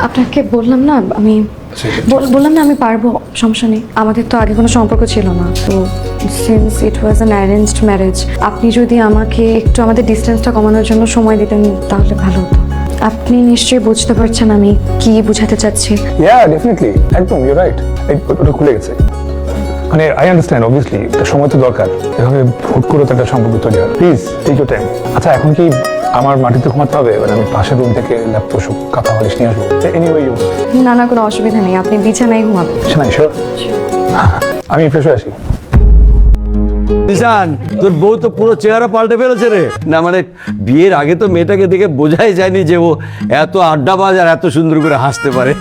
আপনাকে বললাম না আমি বললাম না আমি পারবো, সমস্যা নেই। আমাদের তো আগে কোনো সম্পর্ক ছিল না, তো since it was an arranged marriage, আপনি যদি আমাকে একটু আমাদের ডিস্টেন্সটা কমানোর জন্য সময় দিতেন তাহলে ভালো হতো। আপনি নিশ্চয়ই বুঝতে পারছেন আমি কি বোঝাতে চাচ্ছি। ডেফিনেটলি, একদম ইউ রাইট। ওটা খুলে গেছে, মানে আই আন্ডারস্ট্যান্ড অবভিয়াসলি সময় তো দরকার, এভাবে হুট করে তো একটা সম্পর্ক তৈরি হয়। Please take your time. আচ্ছা, এখন কি আমার মাটিতে ঘুমাতে হবে? মানে আমি পাশের রুম থেকে ল্যাপটপ সব কাঁথা বালিশ নিয়ে আসবো? Anyway you. না না, কোনো অসুবিধা নেই, আপনি বিছানায় ঘুমাবেন। বিছানায়? শিওর। আমি ফ্রেশ হয়ে আসি। নিশান, তোর বউ তো পুরো চেহারা পাল্টে ফেলেছে রে। না মানে বিয়ের আগে তো মেয়েটাকে দেখে বোঝাই যায়নি যে ও এত আড্ডাবাজ আর এত সুন্দর করে হাসতে পারে।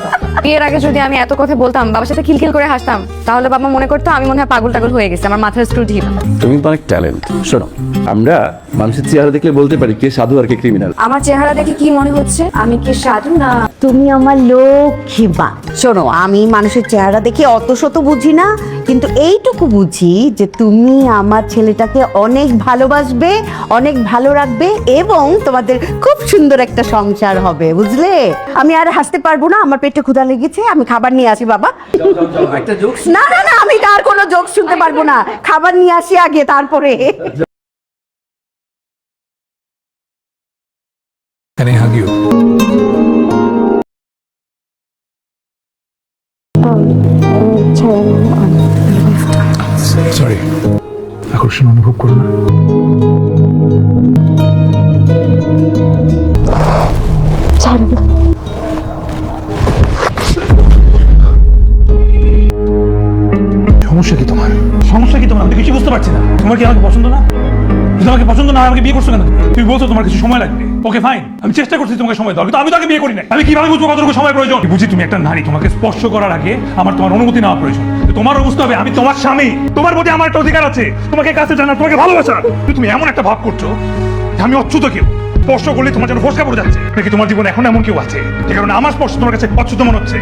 বিয়ের আগে যদি আমি এত কথা বলতাম, বাবার সাথে খিলখিল করে হাসতাম, তাহলে বাবা মনে করতো আমি মনে হয় পাগল টাগল হয়ে গেছে, আমার মাথার স্ক্রু ঢিল। তুমি তো অনেক ট্যালেন্ট। শোনো, আমরা মানুষের চেহারা দেখলে বলতে পারি কে সাধু আর কে ক্রিমিনাল। আমার চেহারা দেখে কি মনে হচ্ছে আমি কি সাধু না? তুমি আমার লক্ষ্মী মা। শোনো, আমি মানুষের চেহারা দেখে অত শত বুঝি না, কিন্তু এইটুকু বুঝি যে তুমি আমার ছেলেটাকে অনেক ভালোবাসবে, অনেক ভালো রাখবে এবং তোমাদের খুব সুন্দর একটা সংসার হবে, বুঝলে? আমি আর হাসতে পারবো না, আমার পেটে ক্ষুধা লেগেছে, আমি খাবার নিয়ে আসি বাবা। না না না, আমি আর কোনো জোক শুনতে পারবো না, খাবার নিয়ে আসি আগে, তারপরে। Can I hug you? Sorry, আকর্ষণ অনুভব করো না। সমস্যা কি তোমার? সমস্যা কি তোমার? আমি তো কিছু বুঝতে পারছি না। তোমার কি আমাকে পছন্দ না? যদি আমাকে পছন্দ না হয় আমাকে বিয়ে করছো কেন? তুমি বলছো তোমার কিছু সময় লাগবে। ওকে ফাইন, আমি চেষ্টা করছি তোমাকে সময় দেওয়ার, কিন্তু আমি তাকে বিয়ে করি না। আমি কিভাবে বুঝবো কতটুকু সময় প্রয়োজন? বুঝি তুমি একটা নারী, তোমাকে স্পর্শ করার আগে আমার তোমার অনুমতি নেওয়া প্রয়োজন। তোমারও বুঝতে হবে আমি তোমার স্বামী, তোমার প্রতি আমার একটা অধিকার আছে, তোমাকে কাছে জানা, তোমাকে ভালোবাসা। তুমি এমন একটা ভাব করছো যে আমি অচ্যুত কেউ, স্পর্শ করলে তোমার যেন ফসকা পড়ে যাচ্ছে। নাকি তোমার জীবনে এখন এমন কেউ আছে যে কারণে আমার স্পর্শ তোমার কাছে অচ্যুত মনে হচ্ছে?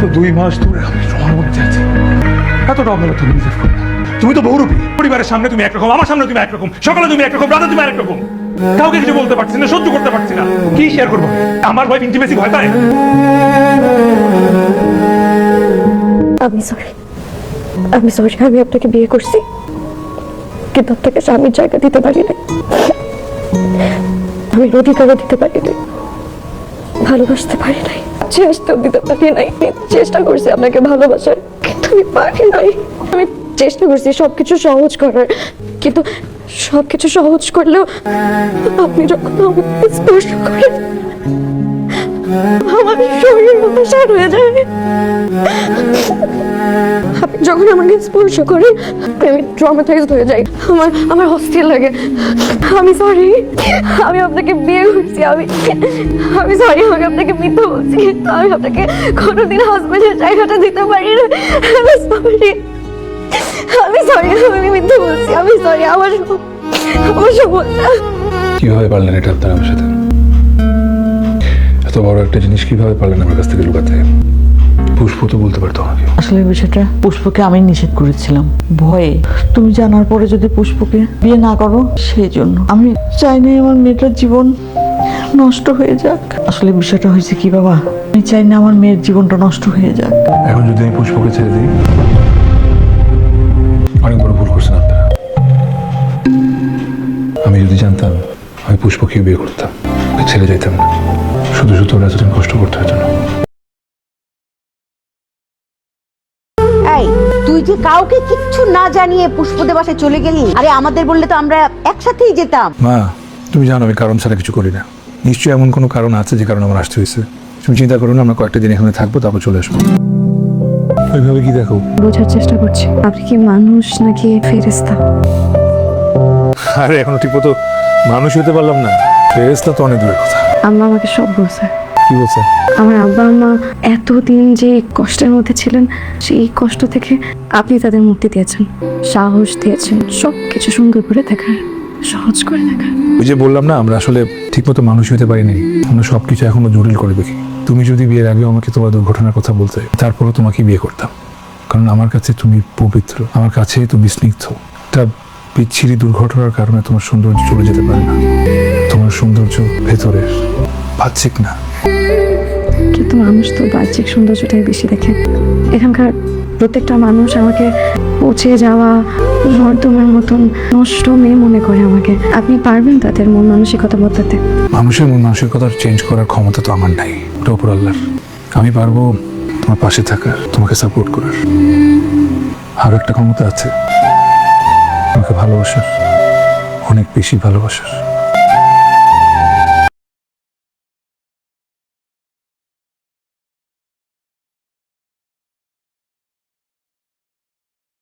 তো 2 মাস ধরে আমি তোমার মধ্যে আছি, এতটা অবহেলা তুমি ডিজার্ভ করো না। তুমি তো বহুরূপী, পরিবারের সামনে তুমি একরকম, আমার সামনে তুমি একরকম, সকালে তুমি একরকম, রাতে তুমি আরেকরকম। কাউকে কিছু বলতে পারছি না, সহ্য করতে পারছি না। কি শেয়ার করবো? আমার ওয়াইফ ইন্টিমেসি ভয় পায়। আমি সরি, আমি আপনাকে বিয়ে করছি, কিন্তু আপনাকে স্বামীর জায়গা দিতে পারি না, আমি অধিকারও দিতে পারি নাই, ভালোবাসতে পারি নাই, চেষ্টাও দিতে পারি নাই। চেষ্টা করছি আপনাকে ভালোবাসার, কিন্তু আমি পারি নাই। আমি চেষ্টা করছি সবকিছু সহজ করার, কিন্তু সবকিছু সহজ করলেও আপনি যখন আমাকে স্পর্শ করেন আমার শরীর অবসাদ হয়ে যায়। আপনি যখন আমাকে স্পর্শ করেন আমি ট্রমাটাইজড হয়ে যাই, আমার অস্থির লাগে। আমি সরি, আমি আপনাকে বিয়ে করছি, আমি সরি, আমি আপনাকে মিথ্যা বলছি, কিন্তু আমি আপনাকে কোনোদিন হাজবেন্ডের জায়গাটা দিতে পারি না। আমি সরি, আমি মিথ্যা বলছি, আমি সরি, আমার সমস্যা। কিভাবে পারলেন এটা আপনার আমার সাথে? এত বড় একটা জিনিস কিভাবে পারলেন আমার কাছ থেকে লুকাতে? পুষ্প তো বলতে পারতো আমাকে। আসলে বিষয়টা পুষ্পকে আমি নিষেধ করেছিলাম ভয়ে, তুমি জানার পরে যদি পুষ্পকে বিয়ে না করো সেই জন্য। আমি চাই না আমার মেয়েটার জীবন নষ্ট হয়ে যাক। আসলে বিষয়টা হয়েছে কি বাবা, আমি চাই না আমার মেয়ের জীবনটা নষ্ট হয়ে যাক। এখন যদি আমি পুষ্পকে ছেড়ে দিই, অনেক বড় ভুল করছেন আপনারা। আমি যদি জানতাম আমি পুষ্পকে বিয়ে করতাম, ওকে ছেড়ে যেতাম না, শুধু শুধু ওরা এতদিন কষ্ট করতে হতো না। এই, তুই যে কাউকে কিচ্ছু না জানিয়ে পুষ্পদের বাসায় চলে গেলি, আরে আমাদের বললে তো আমরা একসাথেই যেতাম। মা, তুমি জানো আমি কারণ ছাড়া কিছু করি না। নিশ্চয়ই এমন কোনো কারণ আছে যে কারণে আমার আসতে হয়েছে। তুমি চিন্তা করো না, আমরা কয়েকটা দিন এখানে থাকবো, তারপর চলে আসবো। ওইভাবে কি দেখো? বোঝার চেষ্টা করছি আপনি কি মানুষ নাকি ফেরেশতা। আরে এখনো ঠিক মতো মানুষ হতে পারলাম না, ফেরেশতা তো অনেক দূরের কথা। আম্মা আমাকে সব বলছে। কি বলছে? আমার আব্বা আম্মা এতদিন যে কষ্টের মধ্যে ছিলেন, সেই কষ্ট থেকে আপনি তাদের মুক্তি দিয়েছেন, সাহস দিয়েছেন, সবকিছু সুন্দর করে দেখার, সহজ করে দেখার। ওই যে বললাম না, আমরা আসলে ঠিকমতো মানুষ হতে পারিনি, আমরা সবকিছু এখনো জটিল করে দেখি। তুমি যদি বিয়ের আগে আমাকে তোমার দুর্ঘটনার কথা বলতে, তারপরও তোমাকে বিয়ে করতাম, কারণ আমার কাছে তুমি পবিত্র, আমার কাছে তুমি স্নিগ্ধ। তা বিচ্ছিরি দুর্ঘটনার কারণে তোমার সৌন্দর্য চলে যেতে পারে না, তোমার সৌন্দর্য ভেতরের, বাহ্যিক না। কিন্তু মানুষ তো বাহ্যিক সৌন্দর্যটাই বেশি দেখে। এখানকার প্রত্যেকটা মানুষ আমাকে পচে যাওয়া নর্দমার মতন নষ্ট মেয়ে মনে করে আমাকে। আপনি পারবেন তাদের মন মানসিকতা বদলাতে? মানুষের মন মানসিকতা চেঞ্জ করার ক্ষমতা তো আমার নাই, ওটা উপর আল্লাহর। আমি পারবো তোমার পাশে থাকার, তোমাকে সাপোর্ট করার। আরো একটা ক্ষমতা আছে, তোমাকে ভালোবাসার, অনেক বেশি ভালোবাসার।